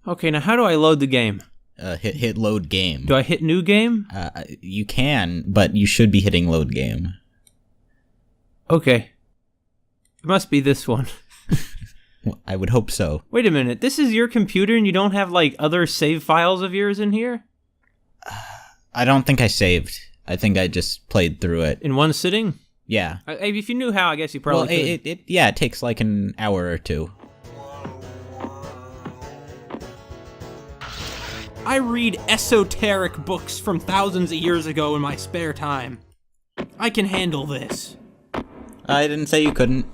Okay, now how do I load the game? Hit load game. Do I hit new game? You can, but you should be hitting load game. Okay. It must be this one. I would hope so. Wait a minute, this is your computer and you don't have, like, other save files of yours in here? I don't think I saved. I think I just played through it. In one sitting? Yeah. If you knew how, I guess you probably could. It takes like an hour or two. I read esoteric books from thousands of years ago in my spare time. I can handle this. I didn't say you couldn't.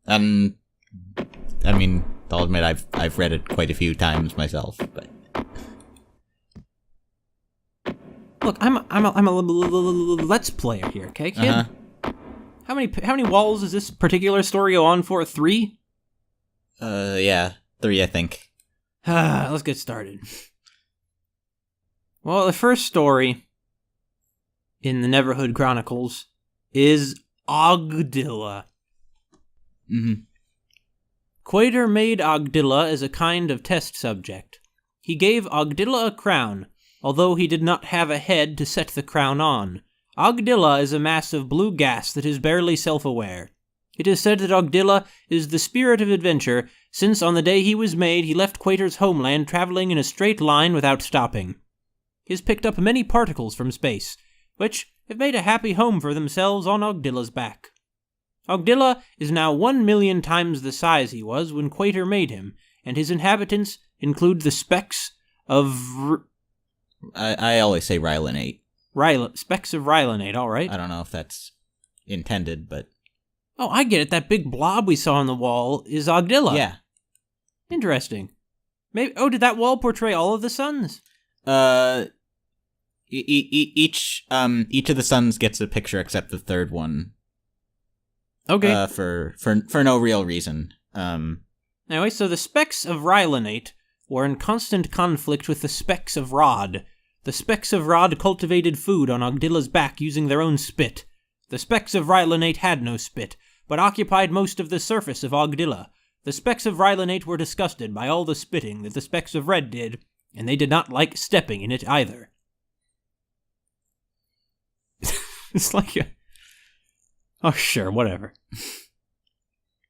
I mean, I'll admit I've read it quite a few times myself, but look, I'm a let's player here, okay, kid? Uh-huh. How many walls does this particular story go on for? 3? Yeah, 3, I think. Let's get started. Well, the first story in the Neverhood Chronicles is Ogdilla. Mm-hmm. Quater made Ogdilla as a kind of test subject. He gave Ogdilla a crown, although he did not have a head to set the crown on. Ogdilla is a mass of blue gas that is barely self-aware. It is said that Ogdilla is the spirit of adventure, since on the day he was made he left Quater's homeland traveling in a straight line without stopping. He has picked up many particles from space, which have made a happy home for themselves on Ogdilla's back. Ogdilla is now 1,000,000 times the size he was when Quater made him, and his inhabitants include the specks of... I always say Rylanate. Specks of Rylanate, alright. I don't know if that's intended, but... Oh, I get it. That big blob we saw on the wall is Ogdilla. Yeah. Interesting. Maybe. Oh, did that wall portray all of the suns? Each of the suns gets a picture except the third one. Okay. For no real reason. Anyway, so the specks of Rylanate were in constant conflict with the specks of Rod. The specks of Rod cultivated food on Ogdilla's back using their own spit. The specks of Rylanate had no spit, but occupied most of the surface of Ogdilla. The specks of Rylanate were disgusted by all the spitting that the specks of Red did, and they did not like stepping in it either. It's like a... Oh, sure, whatever.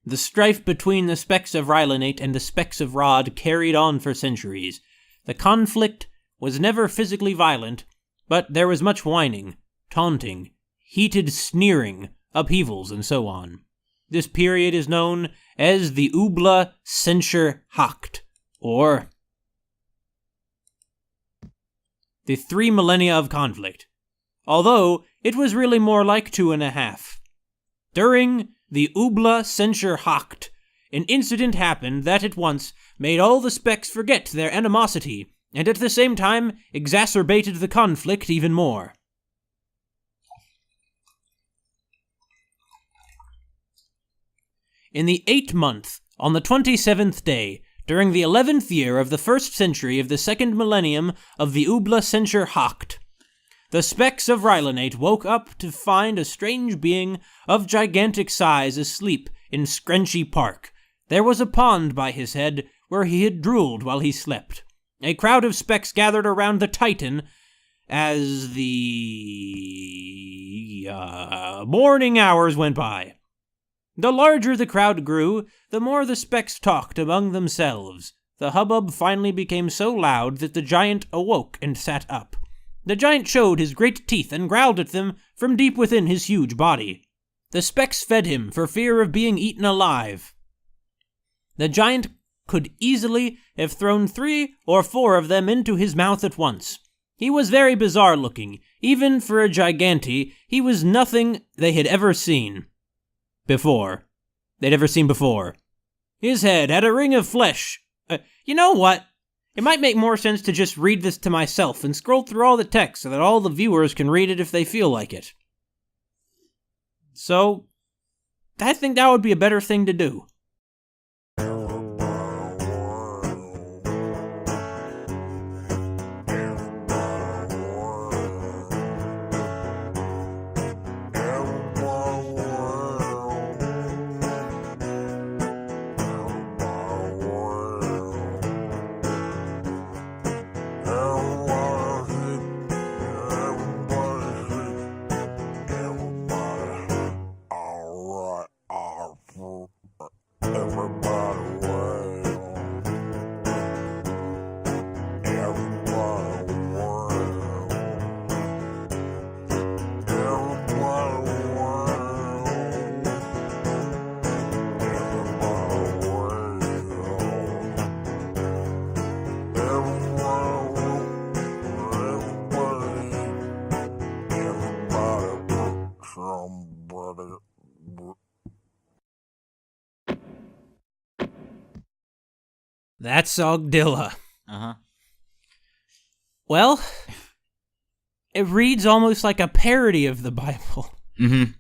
The strife between the specks of Rylanate and the specks of Rod carried on for centuries. The conflict was never physically violent, but there was much whining, taunting, heated sneering, upheavals, and so on. This period is known as the Ubla Censure Hacht, or the 3 millennia of conflict, although it was really more like 2.5. During the Ubla Censure Hacht, an incident happened that at once made all the specks forget their animosity, and at the same time exacerbated the conflict even more. In the 8th month, on the 27th day, during the 11th year of the 1st century of the 2nd millennium of the Ubla Censure Hacht, the specks of Rylanate woke up to find a strange being of gigantic size asleep in Screnchy Park. There was a pond by his head where he had drooled while he slept. A crowd of specks gathered around the Titan as the morning hours went by. The larger the crowd grew, the more the specks talked among themselves. The hubbub finally became so loud that the giant awoke and sat up. The giant showed his great teeth and growled at them from deep within his huge body. The specks fed him for fear of being eaten alive. The giant could easily have thrown 3 or 4 of them into his mouth at once. He was very bizarre looking. Even for a giganti, he was nothing they had ever seen before. His head had a ring of flesh. You know what? It might make more sense to just read this to myself and scroll through all the text so that all the viewers can read it if they feel like it. So, I think that would be a better thing to do. That's Ogdilla. Uh-huh. Well, it reads almost like a parody of the Bible. Mm-hmm.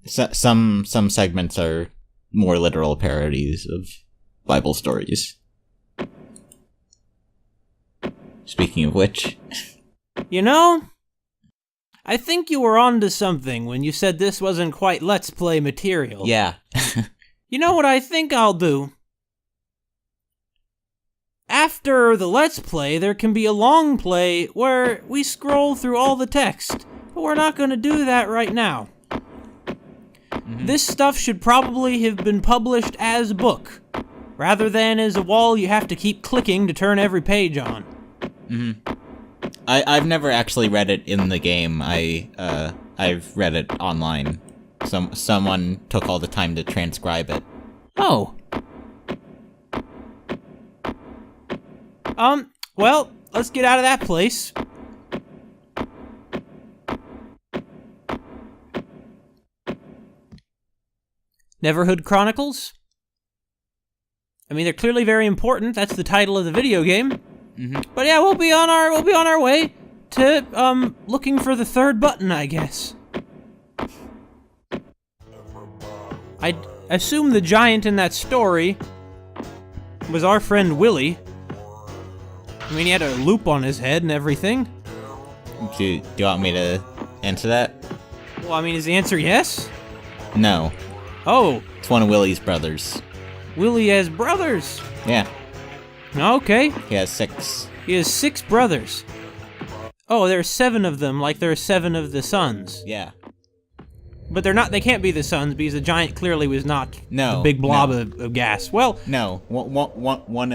Some segments are more literal parodies of Bible stories. Speaking of which... You know, I think you were onto something when you said this wasn't quite Let's Play material. Yeah. You know what I think I'll do? After the Let's Play, there can be a long play where we scroll through all the text, but we're not going to do that right now. Mm-hmm. This stuff should probably have been published as a book, rather than as a wall you have to keep clicking to turn every page on. Mm-hmm. I've never actually read it in the game. I've read it online. Someone took all the time to transcribe it. Oh. Well, let's get out of that place. Neverhood Chronicles? I mean, they're clearly very important. That's the title of the video game. Mm-hmm. But yeah, we'll be on our way to looking for the third button, I guess. I assume the giant in that story was our friend Willie. I mean, he had a loop on his head and everything. Do you want me to answer that? Well, I mean, is the answer yes? No. Oh. It's one of Willie's brothers. Willie has brothers? Yeah. Okay. He has 6. He has 6 brothers. Oh, there are 7 of them, like there are 7 of the sons. Yeah. But they're not. They can't be the sons because the giant clearly was not a big blob of gas. Well, no. One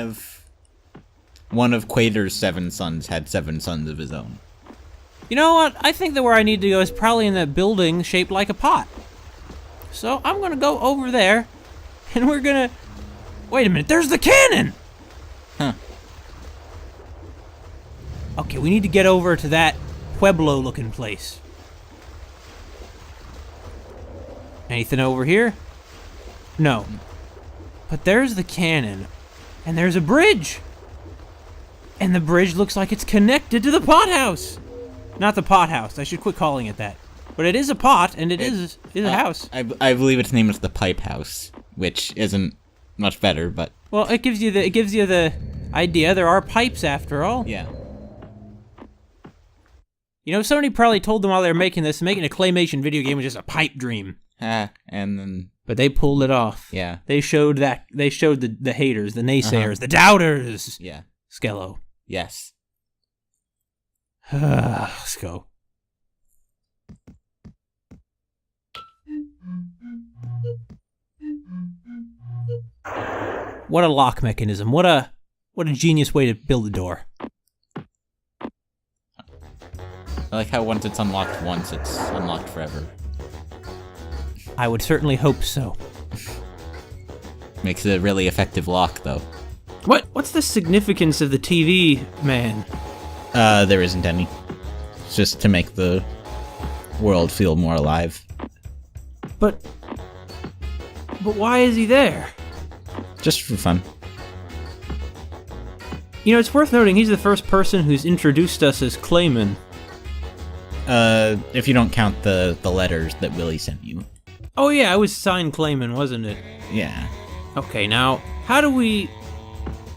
of Quater's 7 sons had 7 sons of his own. You know what? I think that where I need to go is probably in that building shaped like a pot. So I'm gonna go over there, and we're gonna. Wait a minute. There's the cannon. Huh. Okay, we need to get over to that Pueblo-looking place. Anything over here? No. But there's the cannon. And there's a bridge. And the bridge looks like it's connected to the pot house. Not the pot house. I should quit calling it that. But it is a pot, and it is a house. I believe its name is the Pipe House, which isn't much better, but... Well, it gives you the idea. There are pipes after all. Yeah. You know, somebody probably told them while they were making this, making a claymation video game was just a pipe dream. And then... But they pulled it off. Yeah. They showed the haters, the naysayers, the doubters. Yeah. Skello. Yes. Let's go. What a lock mechanism. What a genius way to build a door. I like how once it's unlocked once, it's unlocked forever. I would certainly hope so. Makes it a really effective lock, though. What's the significance of the TV, man? There isn't any. It's just to make the world feel more alive. But why is he there? Just for fun. You know, it's worth noting he's the first person who's introduced us as Klaymen. If you don't count the letters that Willie sent you. Oh yeah, it was signed Klaymen, wasn't it? Yeah. Okay, now, how do we...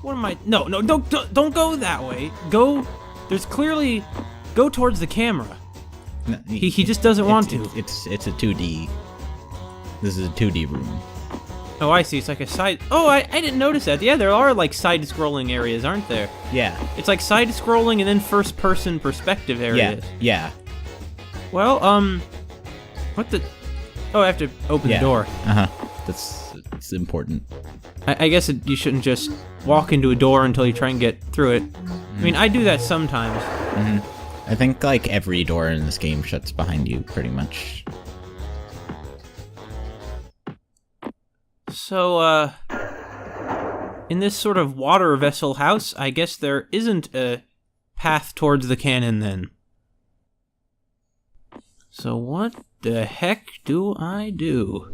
What am I... No, don't go that way. Go... There's clearly... Go towards the camera. No, he just doesn't want to. It's a 2D... This is a 2D room. Oh, I see. It's like a side... Oh, I didn't notice that. Yeah, there are, like, side-scrolling areas, aren't there? Yeah. It's like side-scrolling and then first-person perspective areas. Yeah. Well, what the... Oh, I have to open the door. Uh-huh. It's important. I guess you shouldn't just walk into a door until you try and get through it. I mean, I do that sometimes. Mm-hmm. I think, like, every door in this game shuts behind you, pretty much. So, in this sort of water vessel house, I guess there isn't a path towards the cannon, then. So what the heck do I do?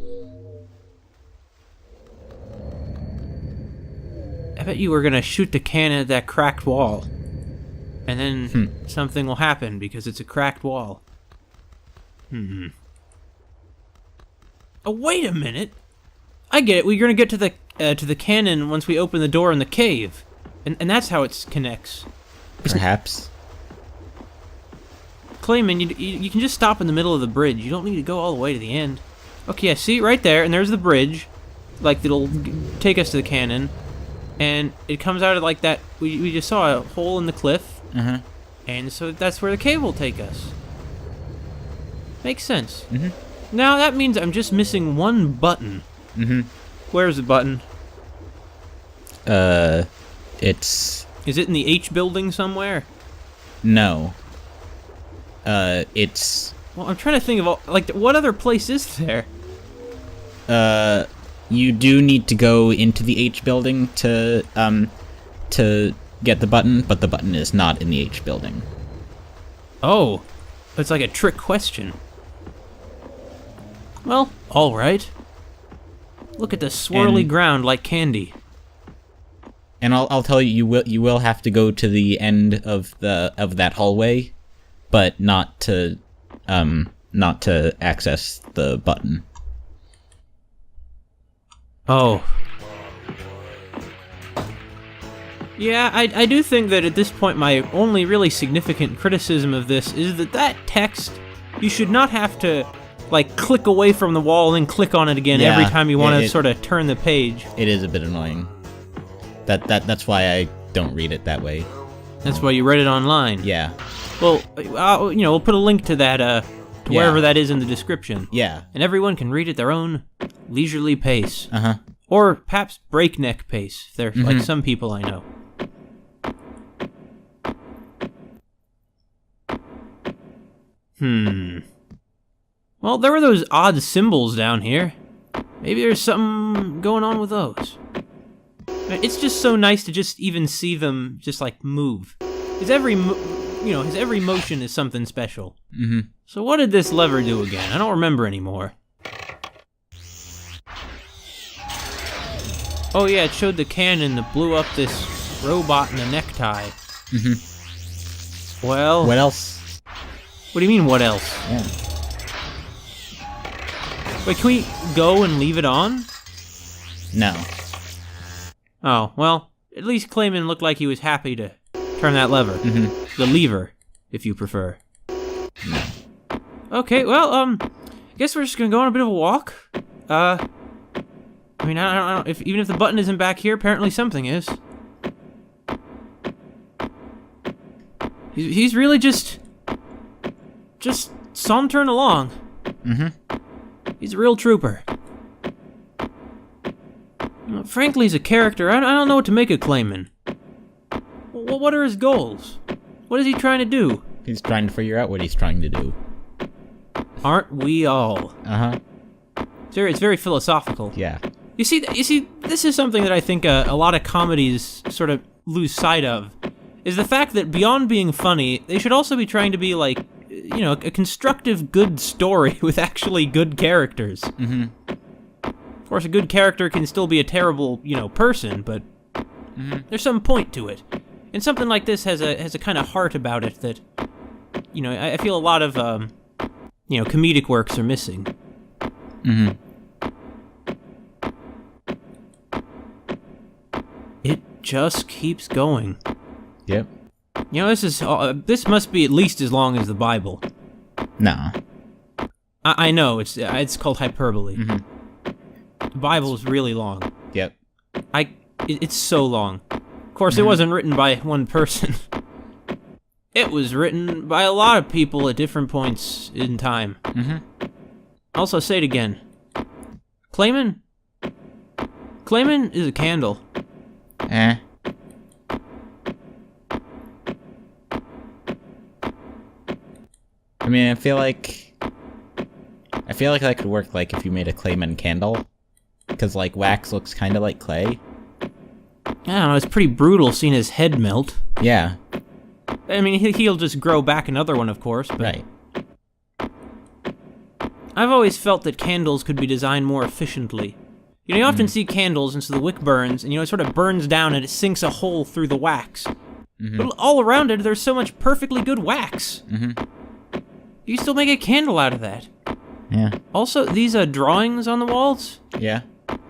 I bet you were gonna shoot the cannon at that cracked wall. And then something will happen because it's a cracked wall. Oh, wait a minute! I get it, we're gonna get to the cannon once we open the door in the cave. And that's how it connects. Perhaps. Klaymen, you can just stop in the middle of the bridge. You don't need to go all the way to the end. Okay, yeah, see, right there, and there's the bridge. Like, it'll take us to the cannon. And it comes out of, like, that... We just saw a hole in the cliff. And so that's where the cave will take us. Makes sense. Now, that means I'm just missing one button. Where's the button? It's... Is it in the H building somewhere? No. It's... Well, I'm trying to think of all... Like, what other place is there? You do need to go into the H building to get the button, but the button is not in the H building. Oh. It's like a trick question. Well, alright. Look at the swirly ground like candy. And I'll tell you, you will have to go to the end of that hallway, but not to access the button. Oh. Yeah, I do think that at this point my only really significant criticism of this is that text, you should not have to, like, click away from the wall and then click on it again every time you want to sort of turn the page. It is a bit annoying. That's why I don't read it that way. That's why you read it online. Yeah. Well, we'll put a link to that, to wherever that is in the description. Yeah. And everyone can read at their own leisurely pace. Or perhaps breakneck pace, if they're like some people I know. Well, there were those odd symbols down here. Maybe there's something going on with those. It's just so nice to just even see them just, like, move. His every motion is something special. So what did this lever do again? I don't remember anymore. Oh yeah, it showed the cannon that blew up this robot in a necktie. Well... What else? What do you mean, what else? Yeah. Wait, can we go and leave it on? No. Oh, well, at least Klaymen looked like he was happy to turn that lever. The lever, if you prefer. No. Okay, well, guess we're just gonna go on a bit of a walk. I mean, I don't know, even if the button isn't back here, apparently something is. He's really just sauntering along. He's a real trooper. Frankly, he's a character. I don't know what to make of Klaymen. What are his goals? What is he trying to do? He's trying to figure out what he's trying to do. Aren't we all? It's very philosophical. Yeah. You see, this is something that I think a lot of comedies sort of lose sight of, is the fact that beyond being funny, they should also be trying to be like, a constructive, good story with actually good characters. Of course, a good character can still be a terrible, person, but there's some point to it. And something like this has a kind of heart about it that, I feel a lot of, comedic works are missing. It just keeps going. Yep. This must be at least as long as the Bible. No. I know, it's called hyperbole. The Bible is really long. Yep. It's so long. Of course, it wasn't written by one person. It was written by a lot of people at different points in time. Also, say it again. Klaymen is a candle. I mean, I feel like that could work, like, if you made a Klaymen candle. Because, like, wax looks kind of like clay. I don't know, it's pretty brutal seeing his head melt. Yeah. I mean, he'll just grow back another one, of course, but... Right. I've always felt that candles could be designed more efficiently. You know, you often see candles, and so the wick burns, and, you know, it sort of burns down and it sinks a hole through the wax. But all around it, there's so much perfectly good wax. You still make a candle out of that. Yeah. Also, these drawings on the walls. Yeah.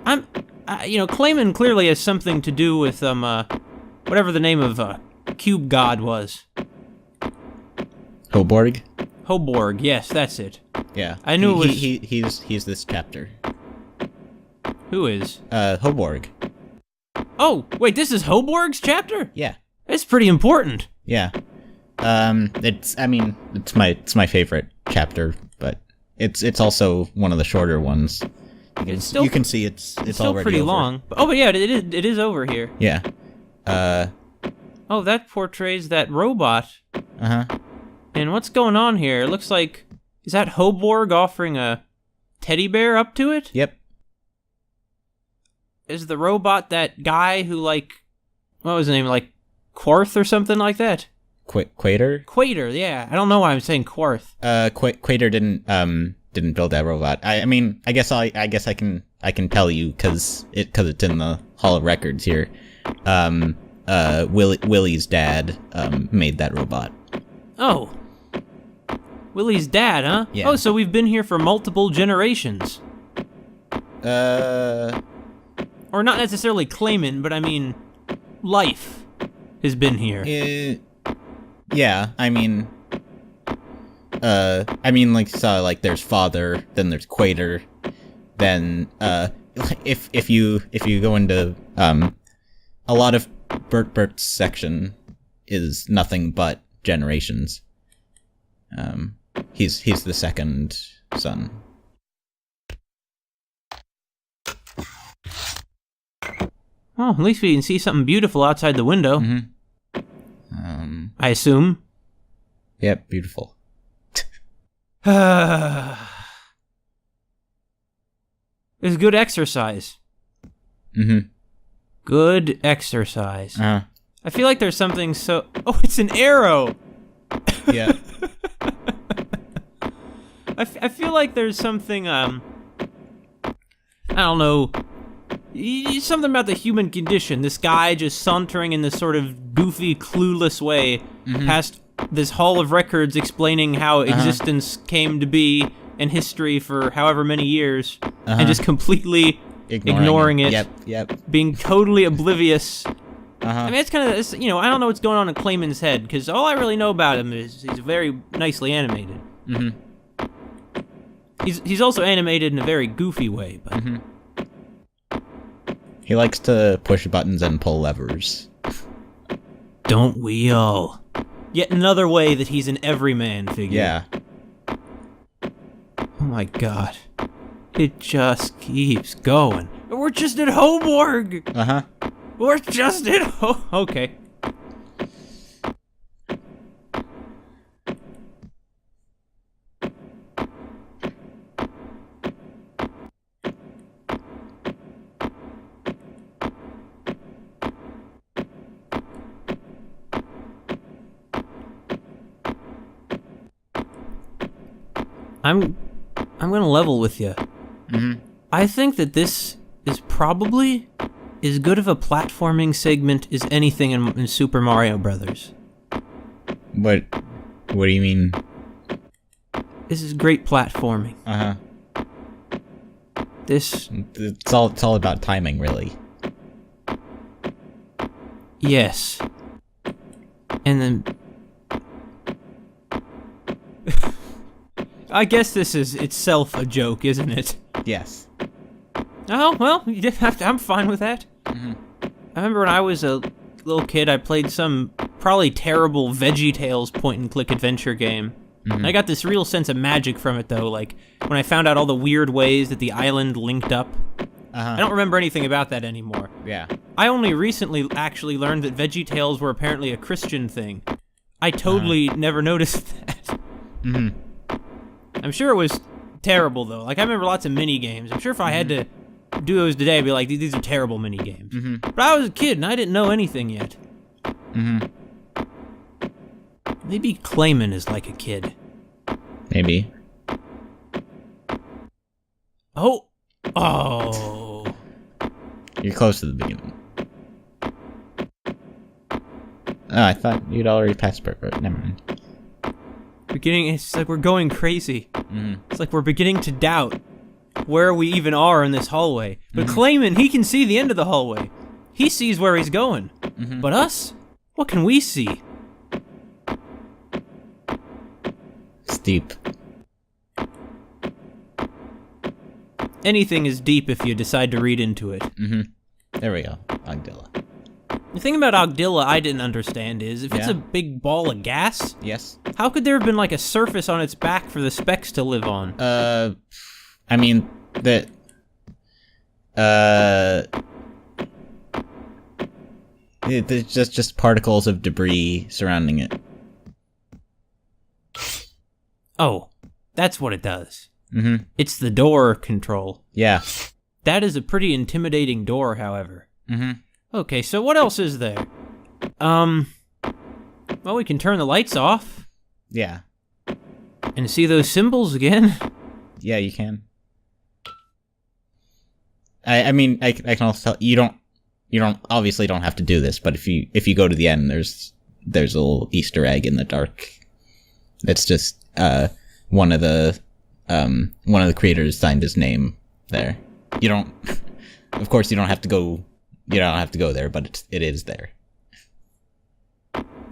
You know, Klaymen clearly has something to do with whatever the name of cube god was. Hoborg? Hoborg, yes, that's it. Yeah. I knew it was... He's this chapter. Who is? Hoborg. Oh, wait, this is Hoborg's chapter? Yeah. It's pretty important. Yeah. It's my favorite chapter, but it's also one of the shorter ones. You can see it's still already pretty over. long. Oh, but yeah, it is over here. Yeah. Oh, that portrays that robot. Uh-huh. And what's going on here? It looks like... Is that Hoborg offering a teddy bear up to it? Yep. Is the robot that guy who, like... What was his name? Like, Quarth or something like that? Quater? Quater, yeah. I don't know why I'm saying Quarth. Quater didn't build that robot. I mean, I guess I can tell you because it's in the Hall of Records here. Willie's dad made that robot. Oh. Willie's dad, huh? Yeah. Oh, so we've been here for multiple generations. Or not necessarily Klaymen, but I mean, life has been here. Yeah, I mean, like there's father, then there's Quater, then if you go into a lot of Bert's section is nothing but generations. He's the second son. Well, at least we can see something beautiful outside the window. I assume. Yep, beautiful. It's good exercise. Good exercise. I feel like there's something so... Oh, it's an arrow! Yeah. I feel like there's something, I don't know, something about the human condition. This guy just sauntering in this sort of goofy, clueless way past this Hall of Records explaining how existence came to be and history for however many years, and just completely ignoring it. Yep. Being totally oblivious. I mean, it's kind of, you know, I don't know what's going on in Klaymen's head, because all I really know about him is he's very nicely animated. He's also animated in a very goofy way, but... He likes to push buttons and pull levers. Don't we all? Yet another way that he's an everyman figure. Yeah. Oh my god. It just keeps going. We're just at Hoborg! We're just at okay. I'm gonna level with you. I think that this is probably as good of a platforming segment as anything in Super Mario Brothers. What do you mean? This is great platforming. It's all about timing, really. Yes. And then I guess this is itself a joke, isn't it? Yes. Oh, well, you didn't have to, I'm fine with that. I remember when I was a little kid, I played some probably terrible VeggieTales point-and-click adventure game. And I got this real sense of magic from it, though, like, when I found out all the weird ways that the island linked up. I don't remember anything about that anymore. Yeah. I only recently actually learned that VeggieTales were apparently a Christian thing. I totally never noticed that. I'm sure it was terrible, though. Like, I remember lots of mini-games. I'm sure if I had to do those today, I'd be like, these are terrible mini-games. But I was a kid, and I didn't know anything yet. Maybe Klaymen is like a kid. Maybe. Oh. Oh. You're close to the beginning. Oh, I thought you'd already passed Bert. Never mind. It's like we're going crazy. Mm-hmm. It's like we're beginning to doubt where we even are in this hallway. But Klaymen, he can see the end of the hallway. He sees where he's going. Mm-hmm. But us? What can we see? It's deep. Anything is deep if you decide to read into it. Mm-hmm. There we go. Ogdilla. The thing about Ogdilla I didn't understand is, if it's a big ball of gas, Yes. how could there have been like a surface on its back for the specks to live on? I mean, there's just particles of debris surrounding it. Oh, that's what it does. Mm-hmm. It's the door control. Yeah. That is a pretty intimidating door, however. Mm-hmm. Okay, so what else is there? Well, we can turn the lights off. Yeah. And see those symbols again. Yeah, you can. I mean, I can also tell you don't obviously don't have to do this, but if you go to the end, there's a little Easter egg in the dark. It's just one of the creators signed his name there. You don't, of course, you don't have to go there, but it is there.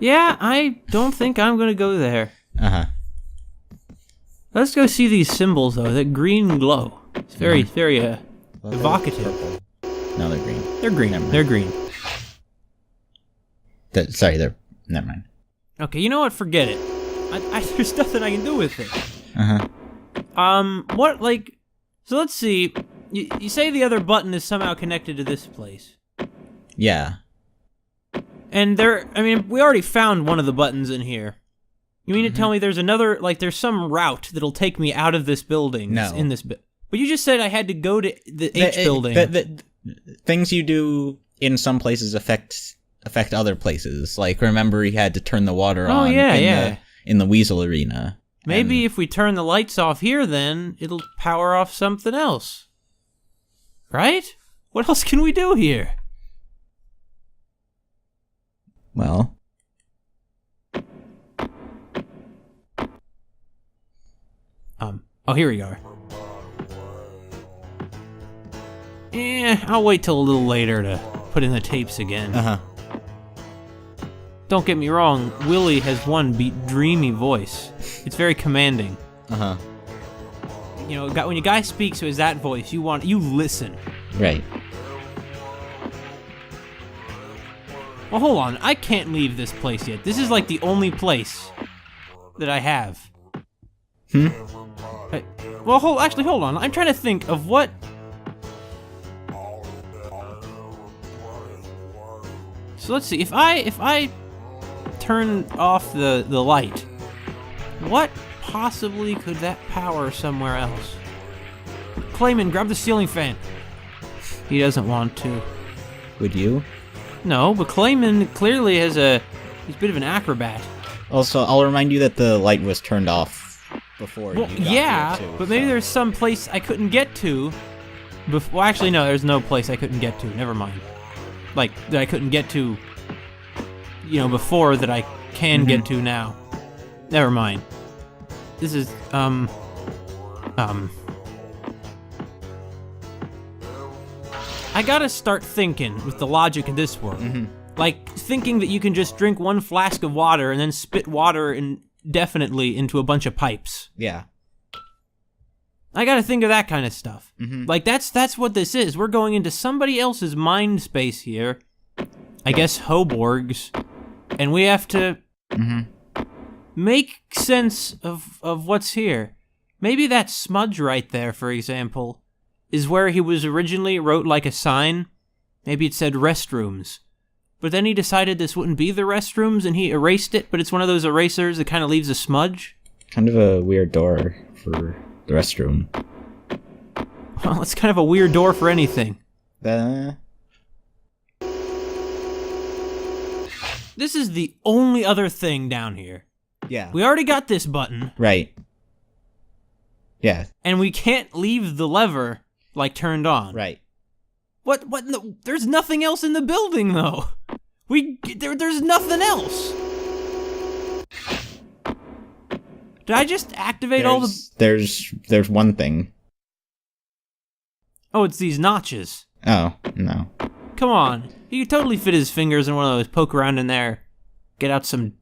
Yeah, I don't think I'm gonna go there. Uh-huh. Let's go see these symbols, though. That green glow. It's very, very evocative. No, they're green. They're green. They're green. Never mind. Okay, you know what? Forget it. There's nothing I can do with it. Uh-huh. So let's see. You say the other button is somehow connected to this place. Yeah. And we already found one of the buttons in here. You mean to tell me there's another, there's some route that'll take me out of this building? No. But you just said I had to go to the H building. The things you do in some places affect other places. Like, remember he had to turn the water on in the Weasel Arena. Maybe if we turn the lights off here, then it'll power off something else. Right? What else can we do here? Well... Oh, here we are. I'll wait till a little later to put in the tapes again. Uh-huh. Don't get me wrong, Willie has one dreamy voice. It's very commanding. Uh-huh. You know, when a guy speaks with that voice, you listen. Right. Well, hold on. I can't leave this place yet. This is like the only place that I have. Well, hold on. I'm trying to think of what... So let's see. If I turn off the light, what possibly could that power somewhere else? Klaymen, grab the ceiling fan. He doesn't want to. Would you? No, but Klaymen clearly he's a bit of an acrobat. Also, I'll remind you that the light was turned off before you got here, too, but maybe there's some place I couldn't get to. Well, actually, no, there's no place I couldn't get to. Never mind. Like, that I couldn't get to, before that I can get to now. Never mind. This is, I gotta start thinking with the logic of this world. Like, thinking that you can just drink one flask of water and then spit water indefinitely into a bunch of pipes. Yeah. I gotta think of that kind of stuff. Like, that's what this is. We're going into somebody else's mind space here. I guess Hoborg's. And we have to make sense of what's here. Maybe that smudge right there, for example, is where he was originally wrote like a sign. Maybe it said restrooms. But then he decided this wouldn't be the restrooms and he erased it, but it's one of those erasers that kind of leaves a smudge. Kind of a weird door for the restroom. Well, it's kind of a weird door for anything. This is the only other thing down here. Yeah. We already got this button. Right. Yeah. And we can't leave the lever, like, turned on. Right. What? There's nothing else in the building, though. There's nothing else. Did I just activate all the... There's one thing. Oh, it's these notches. Oh, no. Come on. He could totally fit his fingers in one of those, poke around in there, get out some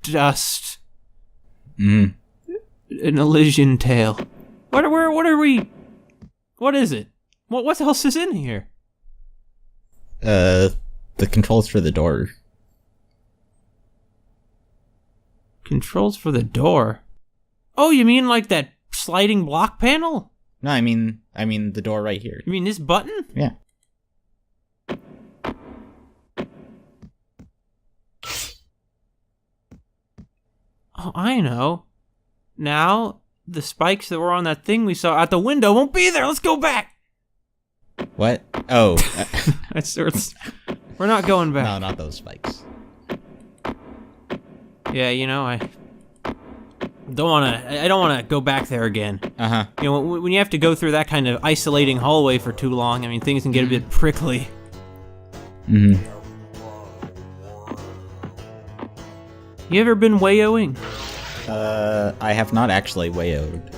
dust. An Elysian tale. What are we... What is it? What else is in here? The controls for the door. Controls for the door? Oh, you mean like that sliding block panel? No, I mean the door right here. You mean this button? Yeah. Oh, I know. Now, the spikes that were on that thing we saw at the window won't be there. Let's go back. What? Oh. We're not going back. No, not those spikes. Yeah, I don't want to go back there again. Uh-huh. When you have to go through that kind of isolating hallway for too long, I mean, things can get a bit prickly. Mm-hmm. You ever been wayoing? I have not actually wayoed.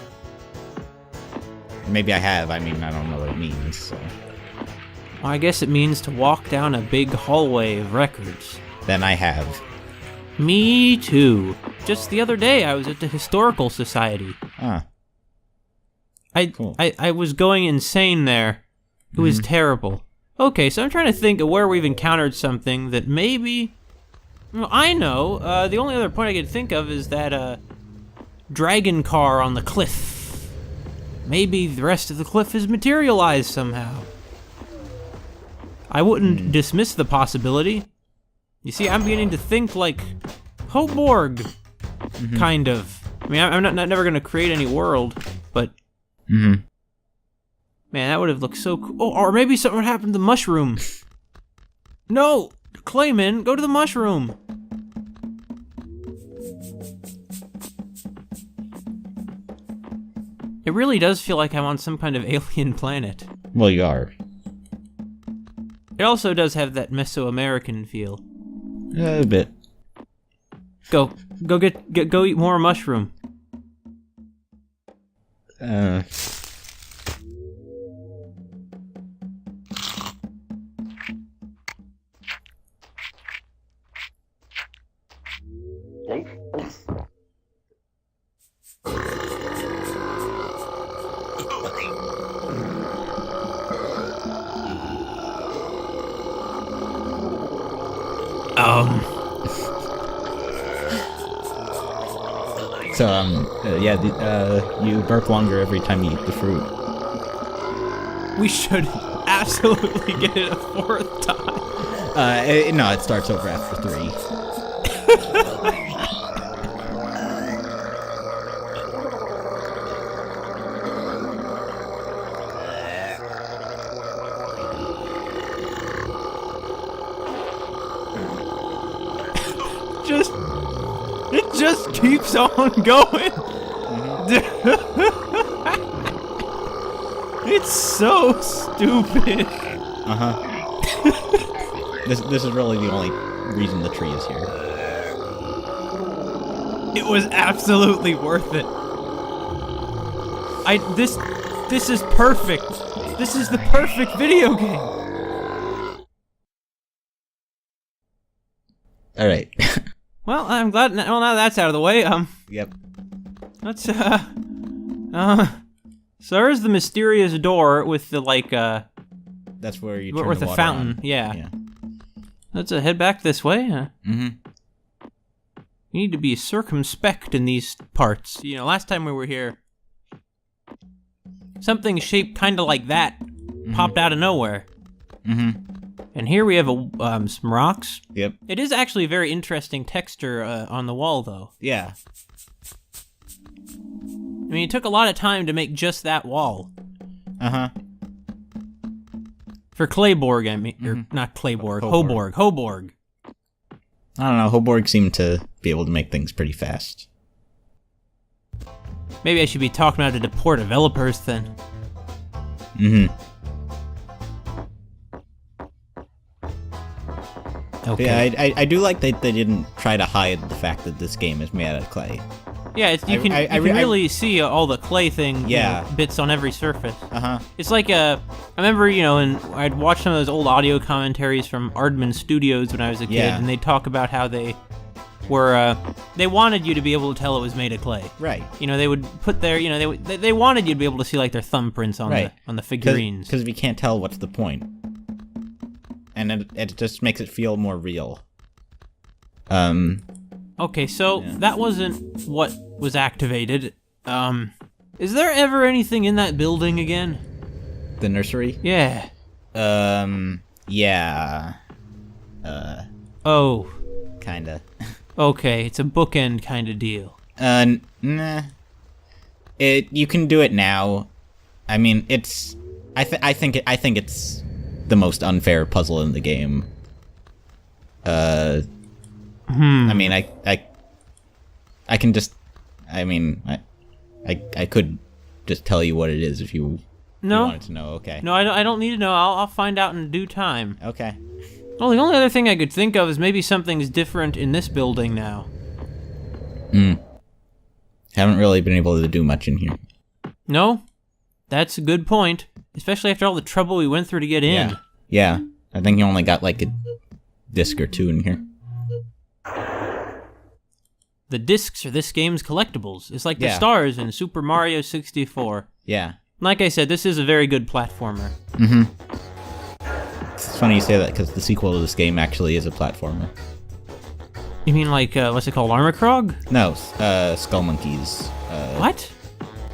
Maybe I have. I mean, I don't know what it means, so... Well, I guess it means to walk down a big hallway of records. Then I have. Me too. Just the other day, I was at the Historical Society. Ah. Cool. I was going insane there. It was terrible. Okay, so I'm trying to think of where we've encountered something that maybe... Well, I know. The only other point I could think of is that, dragon car on the cliff. Maybe the rest of the cliff is materialized somehow. I wouldn't dismiss the possibility. You see, I'm beginning to think like Hoborg, kind of. I mean, I'm never gonna create any world, but man, that would have looked so cool. Oh, or maybe something would happen to the mushroom. No, Klaymen, go to the mushroom. It really does feel like I'm on some kind of alien planet. Well, you are. It also does have that Mesoamerican feel. A bit. Go eat more mushroom. So, you burp longer every time you eat the fruit. We should absolutely get it a fourth time. No, it starts over after 3. It just keeps on going. It's so stupid. This is really the only reason the tree is here. It was absolutely worth it. This is perfect. This is the perfect video game. All right. Well, I'm glad. Well, now that's out of the way. Yep. Let's so there's the mysterious door with the That's where you turn with the the water fountain. on. Yeah. Let's head back this way. Mm-hmm. You need to be circumspect in these parts. Last time we were here, something shaped kind of like that popped out of nowhere. Mm-hmm. And here we have some rocks. Yep. It is actually a very interesting texture on the wall, though. Yeah. I mean, it took a lot of time to make just that wall. Uh-huh. For Clayborg, I mean, or not Clayborg, Hoborg. I don't know, Hoborg seemed to be able to make things pretty fast. Maybe I should be talking out to the poor developers then. Mm-hmm. Okay. Yeah, I do like that they didn't try to hide the fact that this game is made out of clay. Yeah, you can really see all the clay thing bits on every surface. Uh-huh. It's like I remember, and I'd watch some of those old audio commentaries from Aardman Studios when I was a kid, and they'd talk about how they were, they wanted you to be able to tell it was made of clay. Right. They would put their, they wanted you to be able to see like their thumbprints on the figurines. Because if you can't tell, what's the point? And it just makes it feel more real. Okay, so that wasn't what was activated. Is there ever anything in that building again? The nursery? Yeah. Yeah. Oh. Kinda. Okay, it's a bookend kind of deal. Nah. You can do it now. I mean, it's... I think it's the most unfair puzzle in the game. I mean, I can just... I mean, I could just tell you what it is if you wanted to know. Okay. No, I don't need to know. I'll find out in due time. Okay. Well, the only other thing I could think of is maybe something's different in this building now. Haven't really been able to do much in here. No? That's a good point. Especially after all the trouble we went through to get in. Yeah. I think you only got like a disc or two in here. The discs are this game's collectibles. It's like the stars in Super Mario 64. Yeah. Like I said, this is a very good platformer. Mm-hmm. It's funny you say that because the sequel to this game actually is a platformer. You mean like, what's it called, Armor Krog? No, Skull Monkeys. What?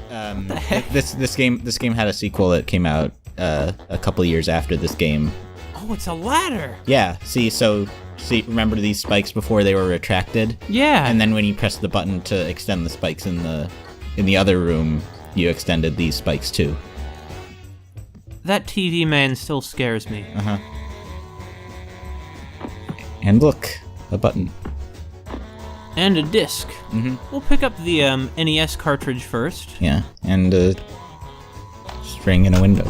The heck? This game had a sequel that came out a couple years after this game. Oh, it's a ladder! Yeah, see, remember these spikes before they were retracted? Yeah. And then when you press the button to extend the spikes in the other room, you extended these spikes too. That TV man still scares me. Uh-huh. And look, a button. And a disc. Mm-hmm. We'll pick up the NES cartridge first. Yeah, and a string in a window.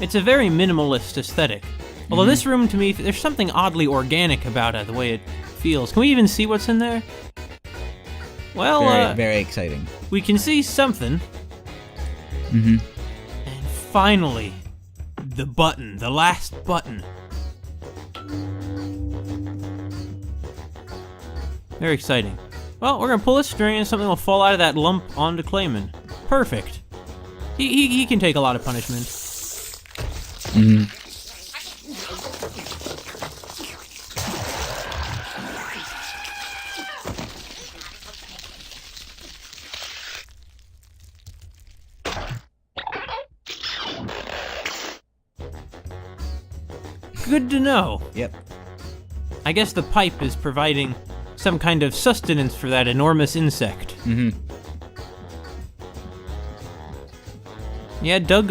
It's a very minimalist aesthetic. Although this room, to me, there's something oddly organic about it, the way it feels. Can we even see what's in there? Well, very, very exciting. We can see something. Mm-hmm. And finally, the button, the last button. Very exciting. Well, we're gonna pull this string and something will fall out of that lump onto Klaymen. Perfect. He can take a lot of punishment. Mm-hmm. Good to know. Yep. I guess the pipe is providing some kind of sustenance for that enormous insect. Mm-hmm. Yeah, Doug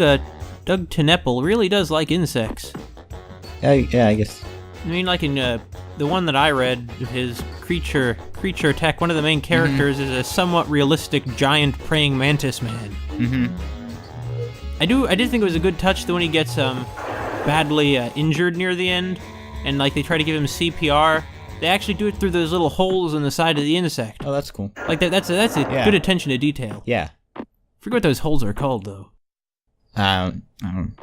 Tenepple really does like insects. Yeah, I guess. I mean, like in the one that I read, his creature attack, one of the main characters is a somewhat realistic giant praying mantis man. Mm-hmm. I did think it was a good touch that when he gets badly injured near the end, and like they try to give him CPR, they actually do it through those little holes in the side of the insect. Oh, that's cool. Like that's a good attention to detail. Yeah. Forget what those holes are called though. I don't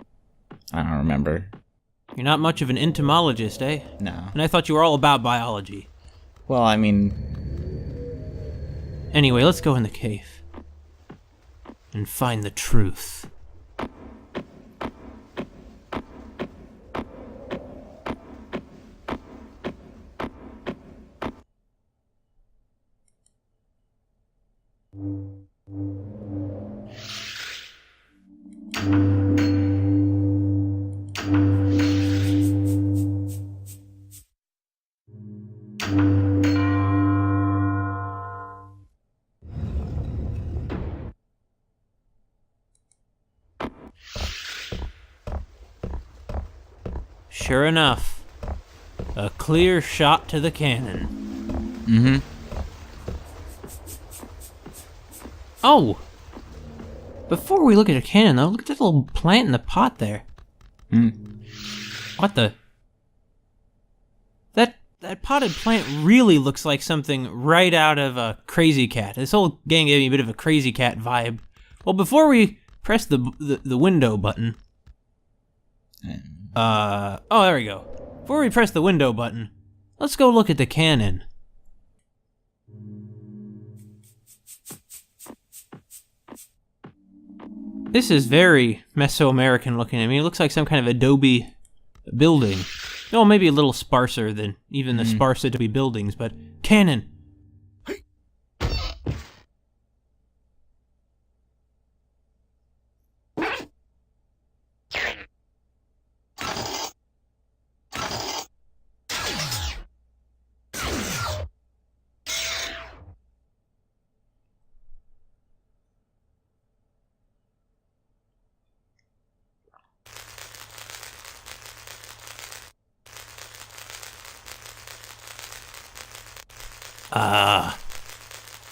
remember. You're not much of an entomologist, eh? No. And I thought you were all about biology. Well, I mean... Anyway, let's go in the cave. And find the truth. Sure enough, a clear shot to the cannon. Mm-hmm. Oh! Before we look at a cannon, though, look at that little plant in the pot there. What the? That potted plant really looks like something right out of a Crazy Cat. This whole gang gave me a bit of a Crazy Cat vibe. Well, before we press the window button... oh, there we go. Before we press the window button, let's go look at the cannon. This is very Mesoamerican looking. I mean, it looks like some kind of adobe building. Oh, maybe a little sparser than even the sparse adobe buildings, but cannon.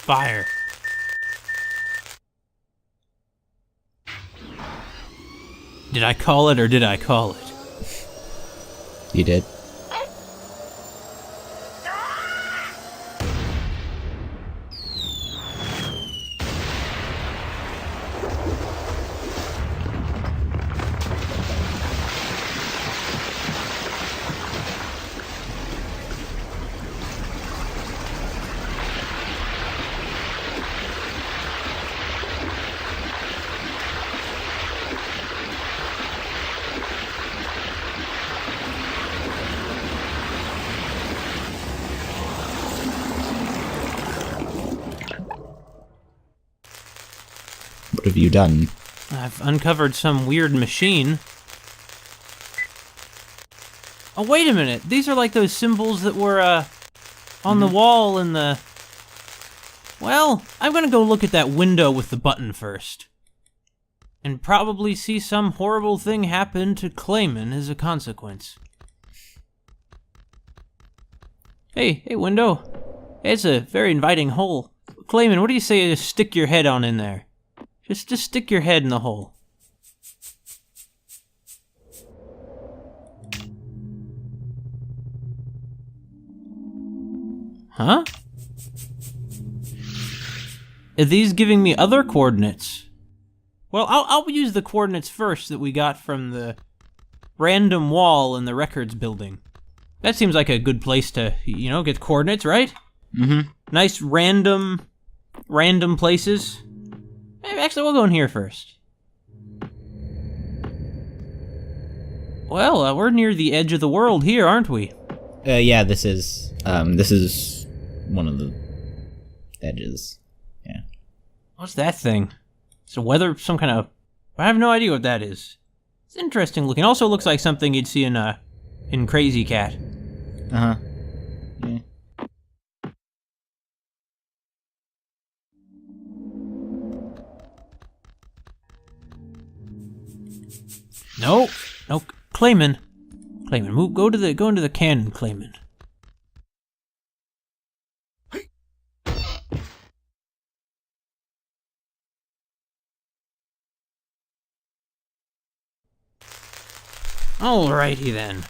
Fire. Did I call it or did I call it? You did. What have you done? I've uncovered some weird machine. Oh, wait a minute. These are like those symbols that were, on the wall in the... Well, I'm gonna go look at that window with the button first. And probably see some horrible thing happen to Klaymen as a consequence. Hey, window. It's a very inviting hole. Klaymen, what do you say to stick your head on in there? Just stick your head in the hole. Huh? Are these giving me other coordinates? Well, I'll use the coordinates first that we got from the random wall in the records building. That seems like a good place to, get coordinates, right? Mm-hmm. Nice random places. Actually, we'll go in here first. Well, we're near the edge of the world here, aren't we? Yeah, this is one of the edges. Yeah. What's that thing? It's a weather, some kind of... I have no idea what that is. It's interesting looking. Also looks like something you'd see in Crazy Cat. Uh-huh. Yeah. No, Klaymen, move. Go into the cannon, Klaymen. Alrighty then.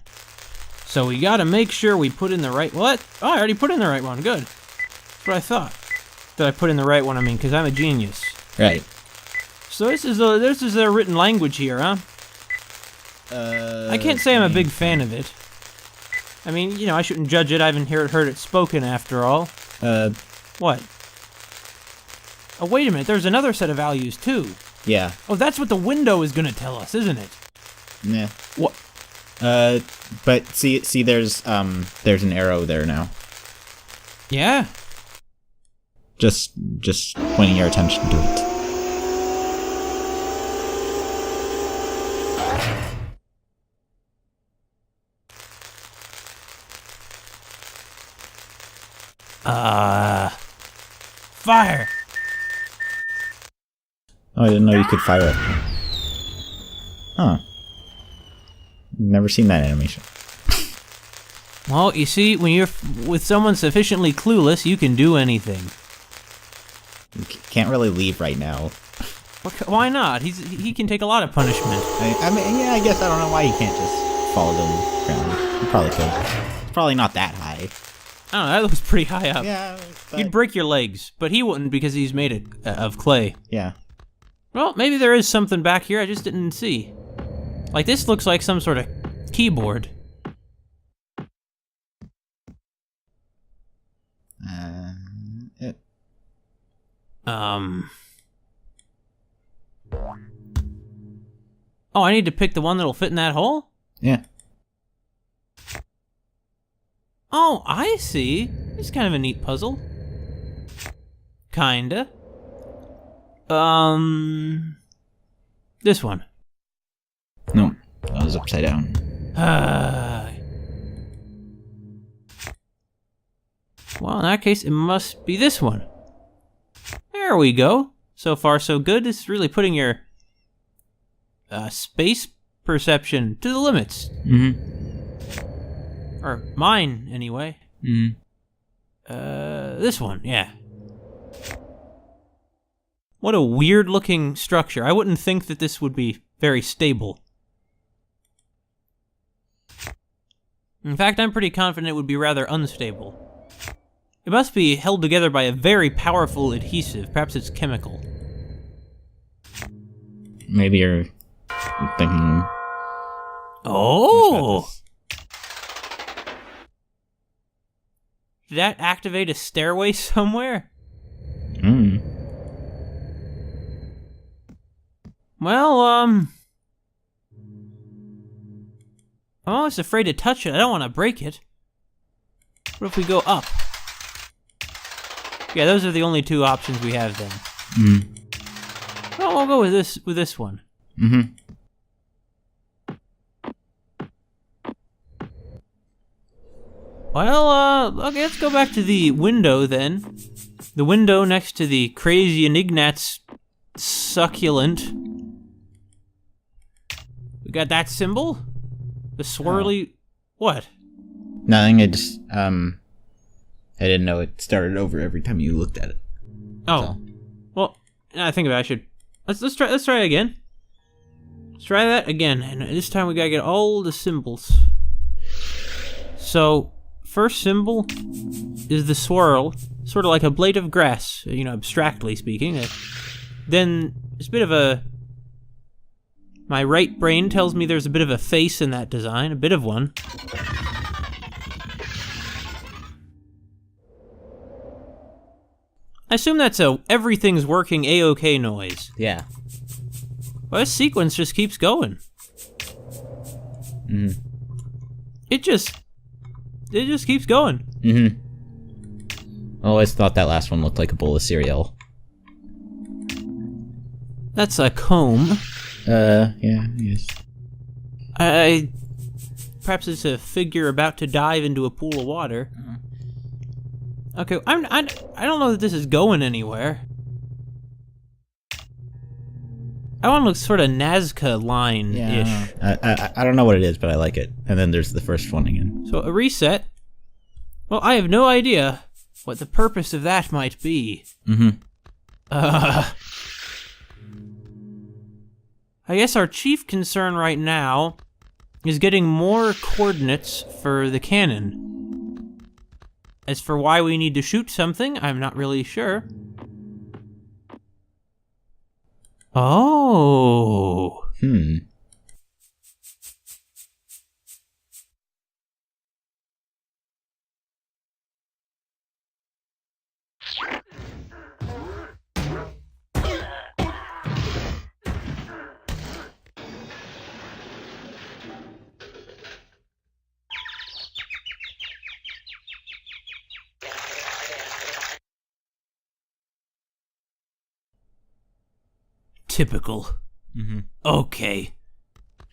So we gotta make sure we put in the right... What? Oh, I already put in the right one. Good. That's what I thought. That I put in the right one, because I'm a genius. Right. So this is a written language here, huh? I can't say I'm a big fan of it. I mean, I shouldn't judge it. I haven't heard it spoken after all. What? Oh, wait a minute. There's another set of values, too. Yeah. Oh, that's what the window is gonna tell us, isn't it? Yeah. What? But see, there's an arrow there now. Yeah. Just pointing your attention to it. Fire! Oh, I didn't know you could fire it. Huh. Never seen that animation. Well, you see, when you're with someone sufficiently clueless, you can do anything. You can't really leave right now. Why not? He can take a lot of punishment. I mean, yeah, I guess I don't know why he can't just fall to the ground. He probably could. It's probably not that high. I don't know, that looks pretty high up. Yeah. But... You'd break your legs, but he wouldn't because he's made of clay. Yeah. Well, maybe there is something back here I just didn't see. Like, this looks like some sort of keyboard. Oh, I need to pick the one that'll fit in that hole? Yeah. Oh, I see. It's kind of a neat puzzle. Kinda. This one. No, that was upside down. Well, in that case, it must be this one. There we go. So far, so good. This is really putting your space perception to the limits. Mm-hmm. Or mine, anyway. Mm-hmm. This one, yeah. What a weird-looking structure. I wouldn't think that this would be very stable. In fact, I'm pretty confident it would be rather unstable. It must be held together by a very powerful adhesive. Perhaps it's chemical. Maybe you're thinking... Oh! Did that activate a stairway somewhere? Hmm. Well, I'm almost afraid to touch it. I don't want to break it. What if we go up? Yeah, those are the only two options we have then. Well, we'll go with this one. Mm-hmm. Well, okay, let's go back to the window then. The window next to the crazy Enignat's succulent. We got that symbol? The swirly... Oh. What? Nothing, I just, I didn't know it started over every time you looked at it. Oh. So. Well, I think about it, I should... Let's try it again. Let's try that again, and this time we gotta get all the symbols. So, first symbol is the swirl, sort of like a blade of grass, you know, abstractly speaking. Then, it's a bit of a... My right brain tells me there's a bit of a face in that design, a bit of one. I assume that's a everything's working A-OK noise. Yeah. Well, this sequence just keeps going. Mm-hmm. It just keeps going. Mm-hmm. I always thought that last one looked like a bowl of cereal. That's a comb. Yeah, yes. Perhaps it's a figure about to dive into a pool of water. Okay, I don't know that this is going anywhere. That one looks sort of Nazca line-ish. Yeah, I don't know what it is, but I like it. And then there's the first one again. So a reset. Well, I have no idea what the purpose of that might be. Mm-hmm. I guess our chief concern right now is getting more coordinates for the cannon. As for why we need to shoot something, I'm not really sure. Oh. Typical. Mm-hmm. Okay.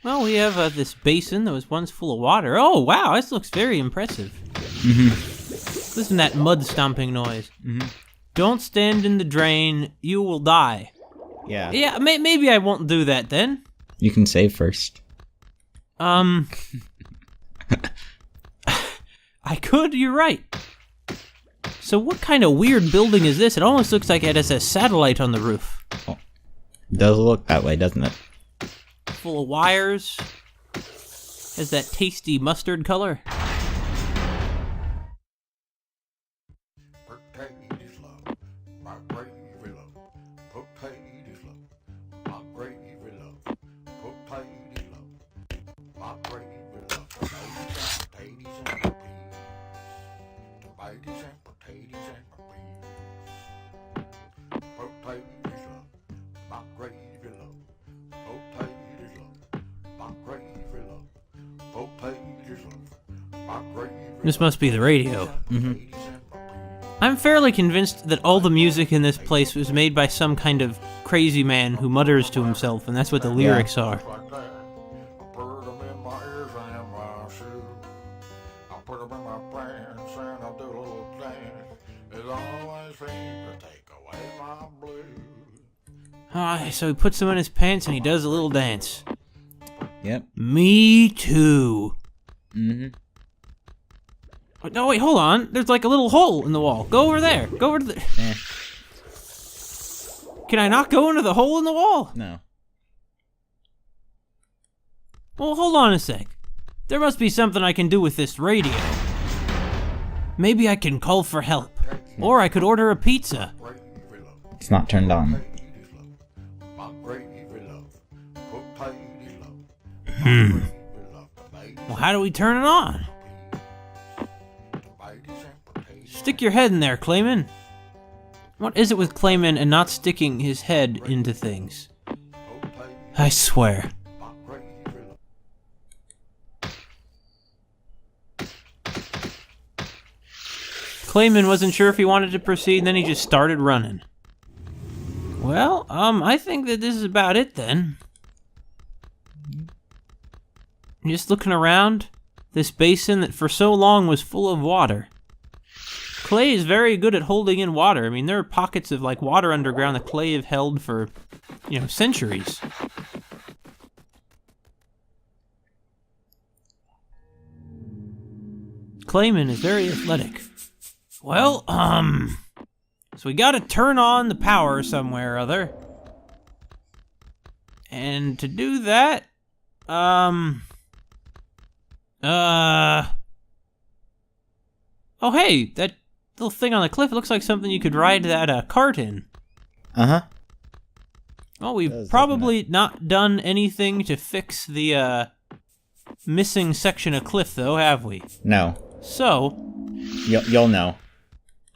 Well, we have this basin that was once full of water. Oh, wow, this looks very impressive. Mm-hmm. Listen to that mud stomping noise. Mm-hmm. Don't stand in the drain, you will die. Yeah. Yeah, maybe I won't do that then. You can save first. I could, you're right. So what kind of weird building is this? It almost looks like it has a satellite on the roof. Oh, it does look that way, doesn't it? Full of wires. Has that tasty mustard color. Potatoes love, my gravy love. Potatoes love, my gravy love. Potatoes love, my gravy love. Tomatoes and potatoes and peas. Tomatoes and potatoes and peas. Potatoes love, my gravy love. Potatoes love, my gravy love. Potatoes love, my gravy love. This must be the radio. I'm fairly convinced that all the music in this place was made by some kind of crazy man who mutters to himself, and that's what the lyrics are. Like that. I put them in my ears and my shoes. I put them in my pants and I do a little dance. It always seems to take away my blues. So he puts them in his pants and he does a little dance. Yep. Me too. Mm-hmm. No, wait, hold on. There's like a little hole in the wall. Go over there. Go over to the... Eh, Can I not go into the hole in the wall? no. Well, hold on a sec. There must be something I can do with this radio. Maybe I can call for help. Or I could order a pizza. It's not turned on. My gravy love. Potatoes love. Well, how do we turn it on? Stick your head in there, Klaymen. What is it with Klaymen and not sticking his head into things? I swear. Klaymen wasn't sure if he wanted to proceed, and then he just started running. Well, I think that this is about it then. Just looking around, this basin that for so long was full of water. Clay is very good at holding in water. I mean, there are pockets of like water underground that Clay have held for, centuries. Klaymen is very athletic. Well, so we gotta turn on the power somewhere or other. And to do that, oh hey, that little thing on the cliff, it looks like something you could ride that cart in. Uh-huh. Well, we've probably not done anything to fix the missing section of cliff though, have we? No. So, You'll know.